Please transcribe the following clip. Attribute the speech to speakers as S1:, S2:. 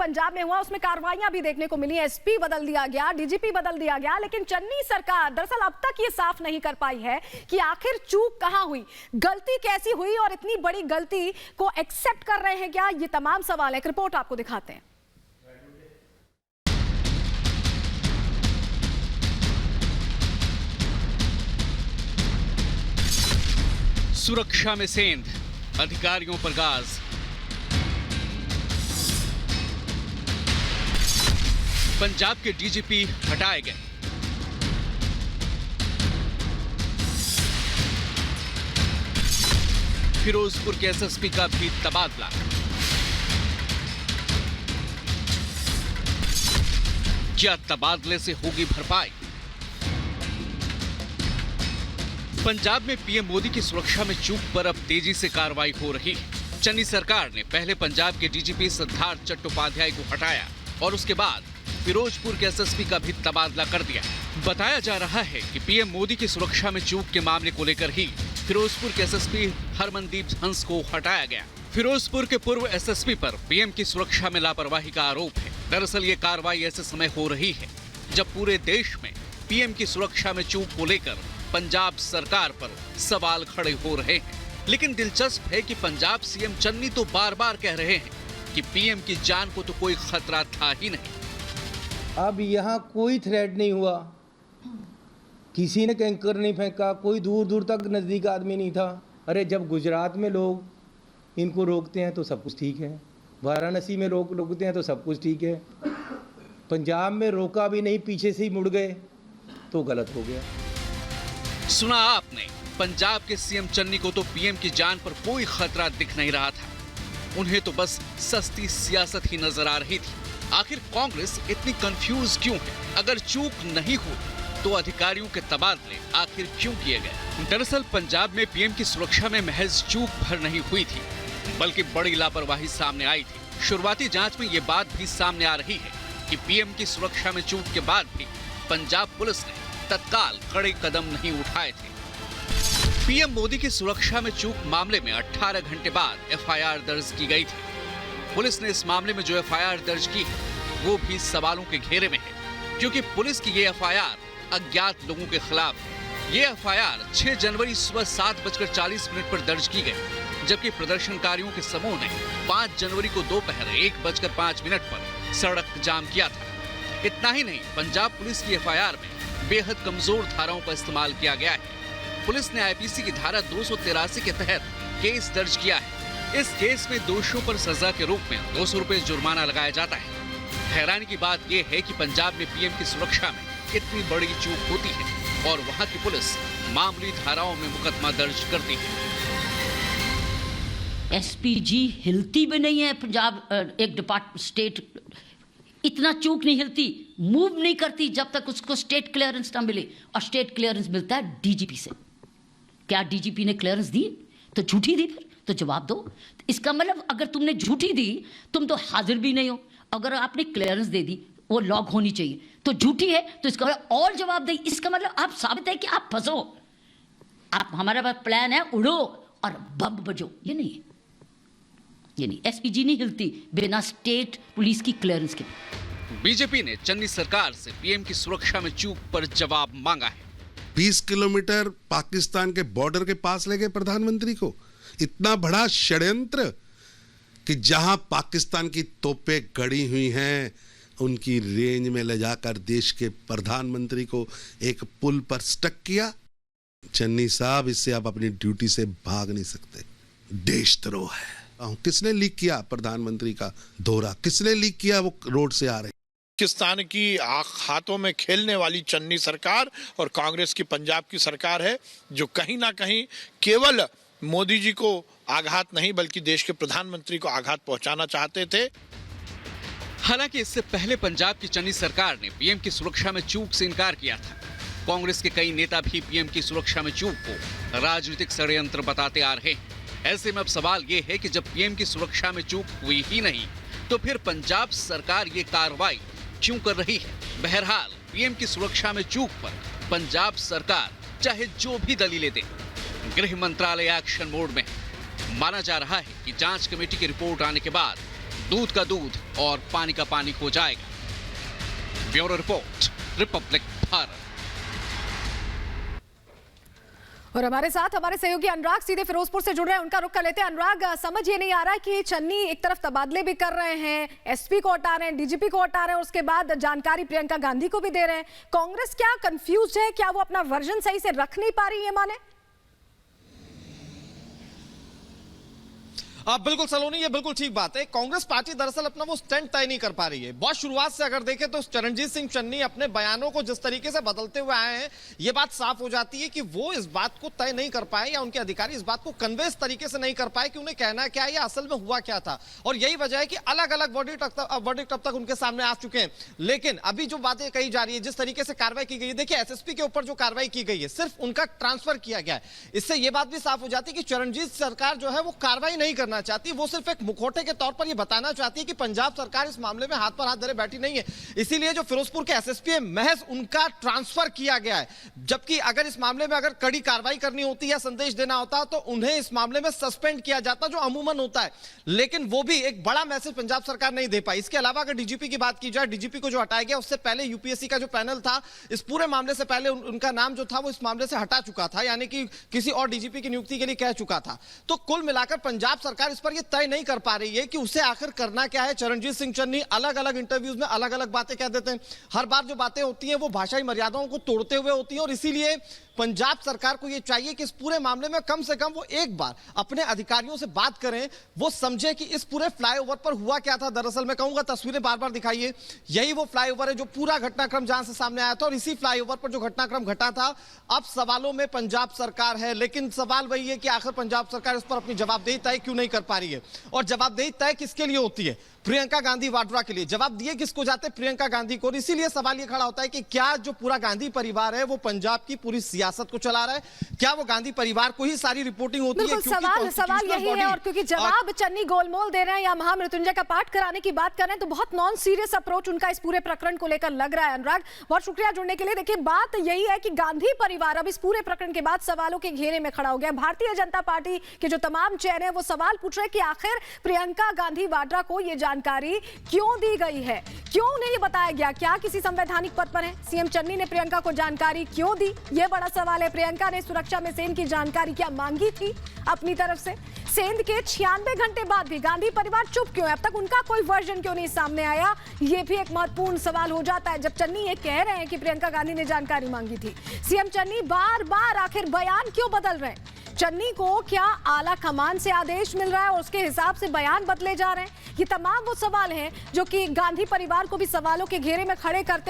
S1: पंजाब में हुआ उसमें कार्रवाइयां भी देखने को मिली। एसपी बदल दिया गया, डीजीपी बदल दिया गया, लेकिन चन्नी सरकार दरअसल अब तक ये साफ नहीं कर पाई है कि आखिर चूक कहां हुई, गलती कैसी हुई और इतनी बड़ी गलती को एक्सेप्ट कर रहे हैं क्या, ये तमाम सवाल है। एक रिपोर्ट आपको दिखाते हैं।
S2: सुरक्षा में सेंध, अधिकारियों पर गाज। पंजाब के डीजीपी हटाए गए। फिरोजपुर के एसएसपी का भी तबादला। क्या तबादले से होगी भरपाई? पंजाब में पीएम मोदी की सुरक्षा में चूक पर अब तेजी से कार्रवाई हो रही है। चन्नी सरकार ने पहले पंजाब के डीजीपी सिद्धार्थ चट्टोपाध्याय को हटाया और उसके बाद फिरोजपुर के एसएसपी का भी तबादला कर दिया। बताया जा रहा है कि पीएम मोदी की सुरक्षा में चूक के मामले को लेकर ही फिरोजपुर के एसएसपी हरमनदीप हंस को हटाया गया। फिरोजपुर के पूर्व एसएसपी पर पीएम की सुरक्षा में लापरवाही का आरोप है। दरअसल ये कार्रवाई ऐसे समय हो रही है जब पूरे देश में पीएम की सुरक्षा में चूक को लेकर पंजाब सरकार पर सवाल खड़े हो रहे हैं। लेकिन दिलचस्प है कि पंजाब सीएम चन्नी तो बार बार कह रहे हैं कि पीएम की जान को तो कोई खतरा था ही नहीं।
S3: अब यहाँ कोई थ्रेट नहीं हुआ, किसी ने कैंकर नहीं फेंका, कोई दूर दूर तक नज़दीक आदमी नहीं था। अरे जब गुजरात में लोग इनको रोकते हैं तो सब कुछ ठीक है, वाराणसी में लोग रोकते हैं तो सब कुछ ठीक है, पंजाब में रोका भी नहीं, पीछे से ही मुड़ गए तो गलत हो गया।
S2: सुना आपने, पंजाब के सीएम चन्नी को तो पीएम की जान पर कोई खतरा दिख नहीं रहा था, उन्हें तो बस सस्ती सियासत ही नजर आ रही थी। आखिर कांग्रेस इतनी कंफ्यूज क्यों है? अगर चूक नहीं हो तो अधिकारियों के तबादले आखिर क्यों किए गए? दरअसल पंजाब में पीएम की सुरक्षा में महज चूक भर नहीं हुई थी, बल्कि बड़ी लापरवाही सामने आई थी। शुरुआती जांच में ये बात भी सामने आ रही है कि पीएम की सुरक्षा में चूक के बाद भी पंजाब पुलिस ने तत्काल कड़े कदम नहीं उठाए थे। पीएम मोदी की सुरक्षा में चूक मामले में 18 घंटे बाद एफआईआर दर्ज की गई थी। पुलिस ने इस मामले में जो एफआईआर दर्ज की है वो भी सवालों के घेरे में है, क्योंकि पुलिस की ये एफआईआर अज्ञात लोगों के खिलाफ है। ये एफआईआर 6 जनवरी सुबह 7:40 पर दर्ज की गई, जबकि प्रदर्शनकारियों के समूह ने 5 जनवरी को दोपहर 1:05 पर सड़क जाम किया था। इतना ही नहीं, पंजाब पुलिस की एफआईआर में बेहद कमजोर धाराओं का इस्तेमाल किया गया है। पुलिस ने आईपीसी की धारा 283 के तहत केस दर्ज किया है। इस केस में दोषियों पर सजा के रूप में 200 रुपए जुर्माना लगाया जाता है। हैरानी की बात यह है कि पंजाब में पीएम की सुरक्षा में इतनी बड़ी चूक होती है और वहां की पुलिस मामूली धाराओं में मुकदमा दर्ज करती है।
S4: एसपीजी हिलती भी नहीं है पंजाब, एक डिपार्टमेंट स्टेट इतना चूक नहीं हिलती, मूव नहीं करती जब तक उसको स्टेट क्लियरेंस ना मिले, और स्टेट क्लियरेंस मिलता है डीजीपी से। क्या डीजीपी ने क्लियरेंस दी? तो झूठी दी, फिर तो जवाब दो। इसका मतलब अगर तुमने झूठी दी तुम तो हाजिर भी नहीं हो। अगर आपने क्लियरेंस दे दी वो लॉग होनी चाहिए, तो झूठी है तो इसका मतलब और जवाब दे। इसका मतलब आप साबित है कि आप फंसो, आप हमारे पास प्लान है उड़ो और बम बजो। ये नहीं, ये नहीं, एसपीजी नहीं हिलती बिना स्टेट पुलिस की क्लियरेंस के।
S2: बीजेपी ने चन्नी सरकार से पीएम की सुरक्षा में चूक पर जवाब मांगा है।
S5: 20 किलोमीटर पाकिस्तान के बॉर्डर के पास ले गए प्रधानमंत्री को। इतना बड़ा षड्यंत्र कि जहां पाकिस्तान की तोपें गड़ी हुई हैं उनकी रेंज में ले जाकर देश के प्रधानमंत्री को एक पुल पर स्टक किया। चन्नी साहब, इससे आप अपनी ड्यूटी से भाग नहीं सकते। देशद्रोह है। किसने लीक किया प्रधानमंत्री का दौरा? किसने लीक किया वो रोड से आ रहे?
S6: पाकिस्तान की हाथों में खेलने वाली चन्नी सरकार और कांग्रेस की पंजाब की सरकार है, जो कहीं ना कहीं केवल मोदी जी को आघात नहीं बल्कि देश के प्रधानमंत्री को आघात पहुंचाना चाहते थे।
S2: हालांकि इससे पहले पंजाब की चन्नी सरकार ने पीएम की सुरक्षा में चूक से इनकार किया था। कांग्रेस के कई नेता भी पीएम की सुरक्षा में चूक को राजनीतिक षड्यंत्र बताते आ रहे हैं। ऐसे में अब सवाल ये है कि जब पीएम की सुरक्षा में चूक हुई ही नहीं तो फिर पंजाब सरकार ये कार्रवाई क्यों कर रही है? बहरहाल पीएम की सुरक्षा में चूक पर पंजाब सरकार चाहे जो भी दलीलें दे, गृह मंत्रालय एक्शन मोड में है। माना जा रहा है कि जांच कमेटी की रिपोर्ट आने के बाद दूध का दूध और पानी का पानी हो जाएगा। Bureau report, Republic Bharat.
S1: और हमारे साथ हमारे सहयोगी अनुराग सीधे फिरोजपुर से जुड़ रहे हैं, उनका रुख कर लेते हैं। अनुराग, समझ ये नहीं आ रहा कि चन्नी एक तरफ तबादले भी कर रहे हैं, एसपी को हटा रहे हैं, डीजीपी को हटा रहे हैं, उसके बाद जानकारी प्रियंका गांधी को भी दे रहे हैं। कांग्रेस क्या कंफ्यूज है? क्या वो अपना वर्जन सही से रख नहीं पा रही है माने?
S7: बिल्कुल सलोनी, ये बिल्कुल ठीक बात है। कांग्रेस पार्टी दरअसल अपना वो स्टैंड तय नहीं कर पा रही है। बहुत शुरुआत से अगर देखें तो चरणजीत सिंह चन्नी अपने बयानों को जिस तरीके से बदलते हुए आए हैं, ये बात साफ हो जाती है कि वो इस बात को तय नहीं कर पाए या उनके अधिकारी इस बात को कन्वे इस तरीके से नहीं कर पाए कि उन्हें कहना क्या है या असल में हुआ क्या था। और यही वजह है कि अलग अलग वर्डिक्ट अब तक उनके सामने आ चुके हैं। लेकिन अभी जो बातें कही जा रही है, जिस तरीके से कार्रवाई की गई है, देखिए एसएसपी के ऊपर जो कार्रवाई की गई है सिर्फ उनका ट्रांसफर किया गया है। इससे यह बात भी साफ हो जाती है कि चरणजीत सरकार जो है वो कार्रवाई नहीं करना चाहती, वो सिर्फ एक मुखौटे के तौर पर यह बताना चाहती है कि पंजाब सरकार इस मामले में हाथ पर हाथ धरे बैठी नहीं है। इसीलिए जो फिरोजपुर के एसएसपी है महज उनका ट्रांसफर किया गया है। जबकि अगर इस मामले में अगर कड़ी कार्रवाई करनी होती या संदेश देना होता तो उन्हें इस मामले में सस्पेंड किया जाता, जो अमूमन होता है। लेकिन वो भी एक बड़ा मैसेज पंजाब सरकार नहीं दे पाई। इसके अलावा अगर डीजीपी की बात की जाए, डीजीपी को जो हटाया गया उससे पहले यूपीएससी का जो पैनल था इस पूरे मामले से पहले उनका नाम जो था वो इस मामले से हटा चुका था, यानी कि किसी और डीजीपी की नियुक्ति के लिए कह चुका था। तो कुल मिलाकर पंजाब सरकार इस पर यह तय नहीं कर पा रही है कि उसे आखिर करना क्या है। चरणजीत सिंह चन्नी अलग अलग इंटरव्यूज में अलग अलग बातें कह देते हैं। हर बार जो बातें होती हैं वो भाषाई मर्यादाओं को तोड़ते हुए होती हैं, और इसीलिए पंजाब सरकार को यह चाहिए कि इस पूरे मामले में कम से कम वो एक बार अपने अधिकारियों से बात करें, वो समझे कि इस पूरे फ्लाईओवर पर हुआ क्या था। दरअसल मैं कहूंगा तस्वीरें बार बार दिखाइए, यही वो फ्लाईओवर है जो पूरा घटनाक्रम जहां से सामने आया था, और इसी फ्लाईओवर पर जो घटनाक्रम घटा था अब सवालों में पंजाब सरकार है। लेकिन सवाल वही है कि आखिर पंजाब सरकार इस पर अपनी जवाबदेही तय क्यों नहीं कर पा रही है, और जवाबदेही तय किसके लिए होती है? प्रियंका गांधी वाड्रा के लिए। जवाब दिए किसको जाते? प्रियंका गांधी को। इसीलिए सवाल यह खड़ा होता है कि क्या जो पूरा गांधी परिवार है वो पंजाब की पूरी सियासत को चला रहा है? क्या वो गांधी परिवार को ही सारी रिपोर्टिंग होती है?
S1: सवाल यही है, और क्योंकि जवाब चन्नी गोलमोल दे रहे हैं या महामृत्युंजय का पाठ कराने की बात कर रहे हैं, तो बहुत नॉन सीरियस अप्रोच उनका इस पूरे प्रकरण को लेकर लग रहा है। अनुराग, बहुत शुक्रिया जुड़ने के लिए। देखिए, बात यही है कि गांधी परिवार अब इस पूरे प्रकरण के बाद सवालों के घेरे में खड़ा हो गया। भारतीय जनता पार्टी के जो तमाम चेहरे हैं वो सवाल पूछ रहे हैं कि आखिर प्रियंका गांधी वाड्रा को यह जानकारी क्यों दी गई है, क्यों उन्हें ये बताया गया? क्या किसी संवैधानिक पद पर है? सीएम चन्नी ने प्रियंका को जानकारी क्यों दी, यह बड़ा सवाल है। प्रियंका ने सुरक्षा में सेन की जानकारी क्या मांगी थी अपनी तरफ से? सेंध के 96 घंटे बाद भी गांधी परिवार चुप क्यों है? अब तक उनका कोई वर्जन क्यों नहीं सामने आया? यह भी एक महत्वपूर्ण सवाल हो जाता है जब चन्नी ये कह रहे हैं कि प्रियंका गांधी ने जानकारी मांगी थी। सीएम चन्नी बार बार आखिर बयान क्यों बदल रहे हैं? चन्नी को क्या आला कमान से आदेश मिल रहा है और उसके हिसाब से बयान बदले जा रहे हैं? ये तमाम वो सवाल हैं जो कि गांधी परिवार को भी सवालों के घेरे में खड़े करते